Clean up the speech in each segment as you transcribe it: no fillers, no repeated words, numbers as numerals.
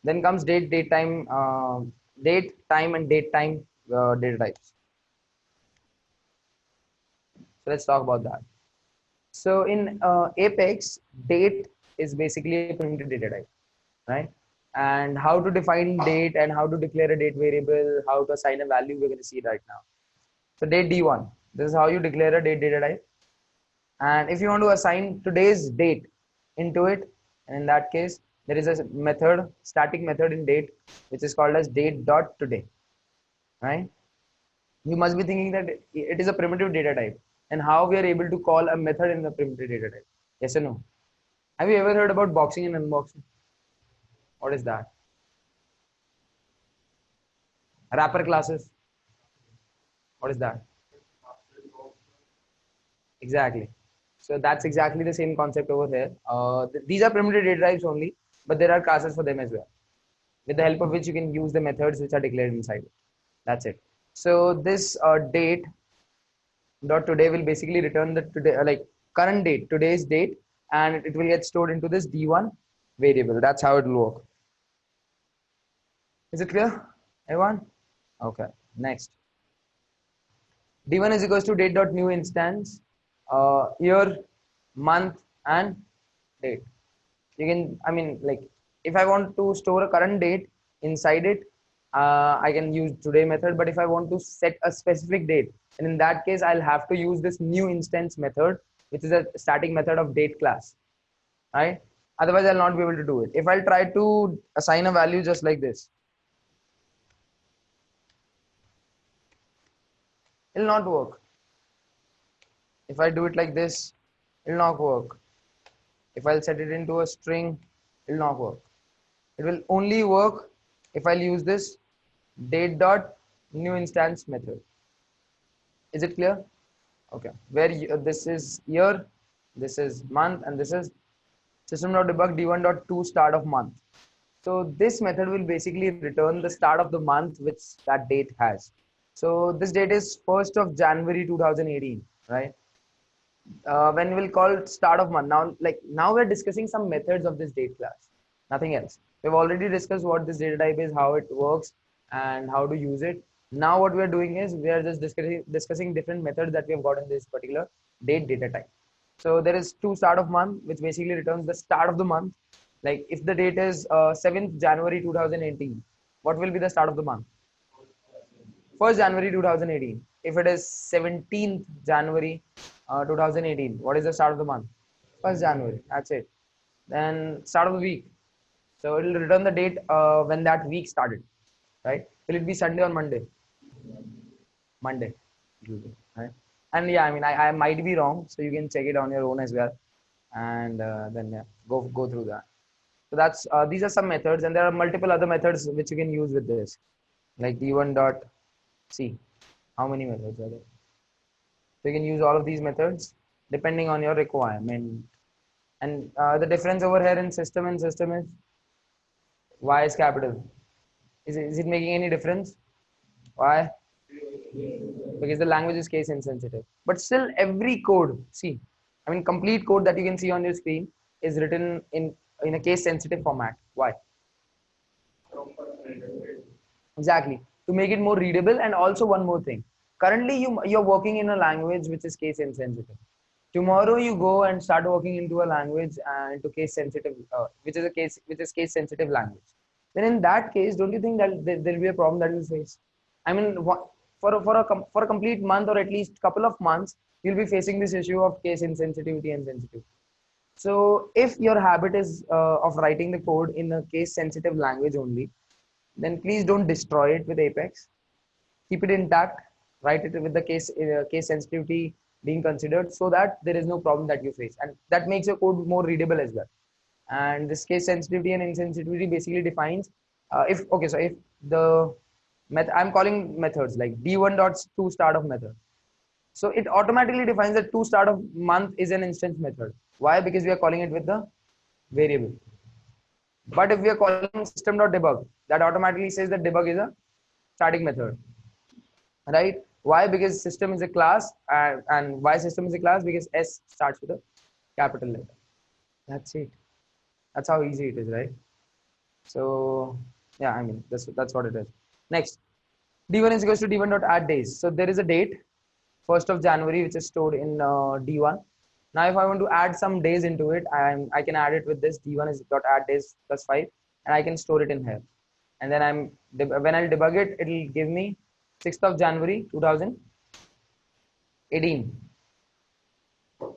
Then comes date, time, and date time data types. So let's talk about that. So in Apex, date is basically a primitive data type, right? And how to define date and how to declare a date variable, how to assign a value, we're going to see right now. So date D1, this is how you declare a date data type. And if you want to assign today's date into it, in that case, there is a method, static method in date, which is called as date.today, right? You must be thinking that it is a primitive data type and how we are able to call a method in the primitive data type. Yes or no? Have you ever heard about boxing and unboxing? What is that? Wrapper classes. What is that? Exactly. So that's exactly the same concept over here. These are primitive data types only, but there are classes for them as well, with the help of which you can use the methods which are declared inside it. That's it. So this date dot today will basically return the today like current date, today's date, and it will get stored into this D1 variable. That's how it will work. Is it clear, everyone? Okay. Next, D1 is equals to date dot new instance, year, month, and date. You can, I mean, like if I want to store a current date inside it, I can use today method. But if I want to set a specific date, and in that case, I'll have to use this new instance method, which is a static method of date class, right? Otherwise, I'll not be able to do it. If I'll try to assign a value just like this, it'll not work. If I do it like this, it'll not work. If I'll set it into a string, it'll not work. It will only work if I'll use this date dot new instance method. Is it clear? Okay. Where this is year, this is month, and this is system.debug d1.to start of month. So this method will basically return the start of the month which that date has. So this date is 1st of January 2018, right? When we'll call start of month. Now we're discussing some methods of this date class, nothing else. We've already discussed what this data type is, how it works, and how to use it. Now what we're doing is we are just discussing different methods that we have got in this particular date data type. So there is to start of month, which basically returns the start of the month. Like if the date is 7th January 2018, what will be the start of the month? 1st January 2018. If it is 17th January 2018, what is the start of the month? 1st January. That's it. Then start of the week. So it will return the date when that week started, right? Will it be Sunday or Monday? Monday. It will be, right? And yeah, I mean, I might be wrong, so you can check it on your own as well, and then yeah, go through that. So that's these are some methods, and there are multiple other methods which you can use with this, like d1 dot c. How many methods are there? So you can use all of these methods depending on your requirement. And the difference over here in system and system is y is capital. Is it making any difference? Why? Because the language is case insensitive. But still, every code, see, I mean, complete code that you can see on your screen is written in a case sensitive format. Why? Exactly. To make it more readable, and also one more thing. Currently, you're working in a language which is case insensitive. Tomorrow you go and start working into a language into case sensitive, which is case sensitive language. Then in that case, don't you think that there'll be a problem that you'll face? I mean, for a complete month or at least couple of months, you'll be facing this issue of case insensitivity and sensitivity. So if your habit is of writing the code in a case sensitive language only, then please don't destroy it with Apex. Keep it intact. Write it with the case sensitivity being considered, so that there is no problem that you face, and that makes your code more readable as well. And this case sensitivity and insensitivity basically defines if okay, so if the I'm calling methods like d1 dot to start of method. So it automatically defines that to start of month is an instance method. Why? Because we are calling it with the variable. But if we are calling system.debug, that automatically says that debug is a static method, right? Why? Because system is a class, and why system is a class? Because S starts with a capital letter. That's it. That's how easy it is, right? So yeah, I mean that's what it is. Next, d1 is equals to d1 dot add days. So there is a date 1st of January which is stored in d1. Now if I want to add some days into it, I can add it with this d1 is dot add days plus 5, and I can store it in here. And then when I'll debug it, it'll give me 6th of January 2018.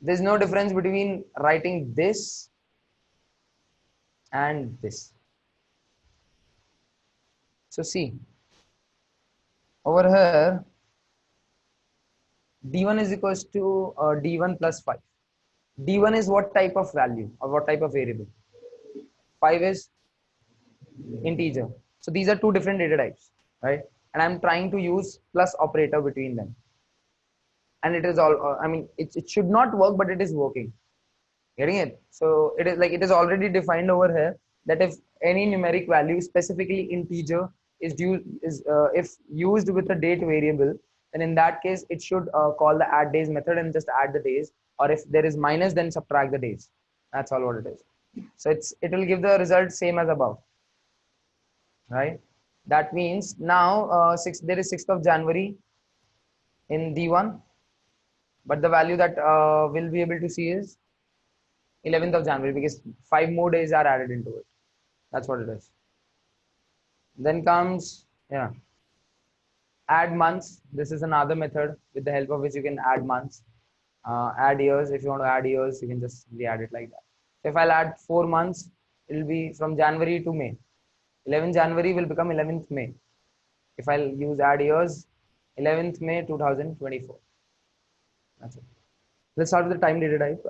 There's no difference between writing this and this. So see, over here, d1 is equals to d1 plus 5. d1 is what type of value or what type of variable? 5 is integer. So these are two different data types, right? And I'm trying to use plus operator between them. And it is all, I mean, it should not work, but it is working. Getting it? So it is like it is already defined over here that if any numeric value, specifically integer, if used with a date variable, then in that case it should call the add days method and just add the days. Or if there is minus, then subtract the days. That's all what it is. So it will give the result same as above, right? That means now there is 6th of January in D1, but the value that we'll be able to see is 11th of January because 5 more days are added into it. That's what it is. Then comes, yeah, add months. This is another method with the help of which you can add months. Add years. If you want to add years, you can just simply add it like that. So if I'll add 4 months, it will be from January to May. 11th January will become 11th May. If I'll use add years, 11th May 2024. That's it. Let's start with the time data type.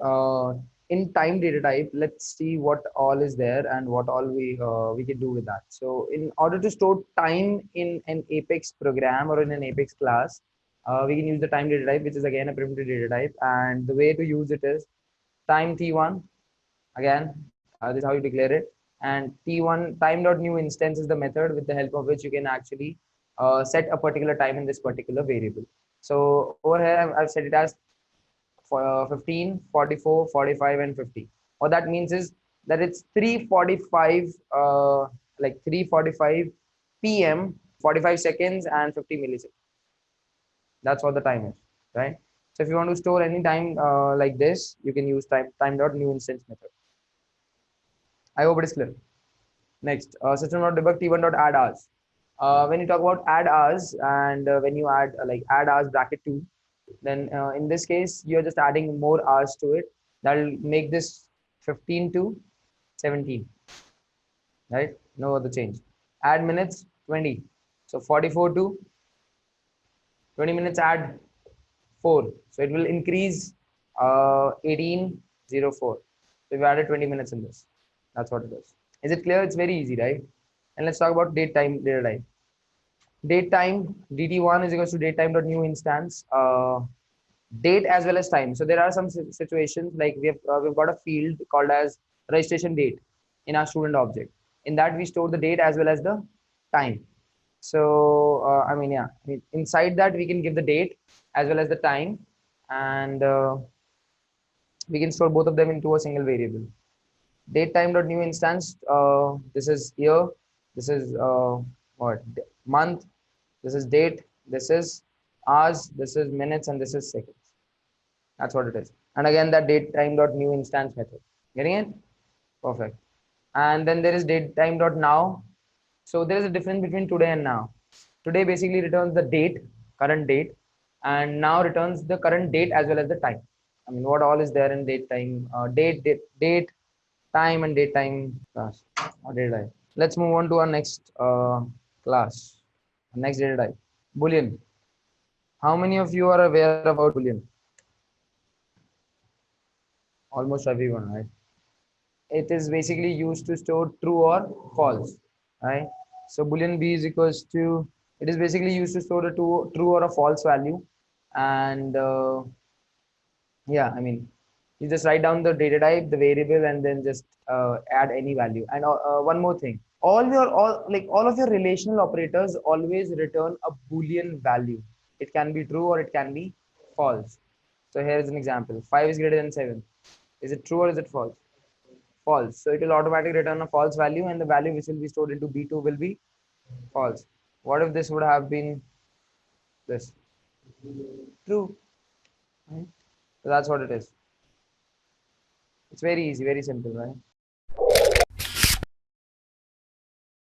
In time data type, let's see what all is there and what all we can do with that. So in order to store time in an Apex program or in an Apex class, we can use the time data type, which is again a primitive data type. And the way to use it is time t1. Again, this is how you declare it. And t1 time.new instance is the method with the help of which you can actually set a particular time in this particular variable. So over here, I've set it as for 15, 44, 45, and 50. What that means is that it's 3:45, like 3:45 p.m., 45 seconds, and 50 milliseconds. That's what the time is, right? So if you want to store any time like this, you can use time.new instance method. I hope it is clear. Next, system.debug t1.add hours. When you talk about add hours and when you add like add hours bracket 2, then in this case you're just adding more hours to it. That'll make this 15 to 17, right? No other change. Add minutes 20, so 44 to 20 minutes, add 4, so it will increase 18:04. So we've added 20 minutes in this. That's what it is it clear? It's very easy, right? And let's talk about date time data type. Date time dt1 is equals to date time dot new instance, date as well as time. So there are some situations like we've got a field called as registration date in our student object. In that we store the date as well as the time. So I mean, yeah, inside that we can give the date as well as the time, and we can store both of them into a single variable. Date time dot new instance. This is year. This is what month. This is date. This is hours. This is minutes, and this is seconds. That's what it is. And again, that date time dot new instance method. Getting it? Perfect. And then there is date time dot now. So there is a difference between today and now. Today basically returns the date, current date, and now returns the current date as well as the time. I mean, what all is there in date time, date, time, and date time class or data type. Let's move on to our next class, next data type, Boolean. How many of you are aware about Boolean? Almost everyone, right? It is basically used to store true or false, right? So Boolean B is equals to, it is basically used to store a true or a false value. And yeah, I mean, you just write down the data type, the variable, and then just add any value. And one more thing, all of your relational operators always return a Boolean value. It can be true or it can be false. So here is an example: 5 is greater than 7. Is it true or is it false? false. So it will automatically return a false value, and the value which will be stored into B2 will be false. What if this would have been this? True. Right? So that's what it is. It's very easy, very simple, right?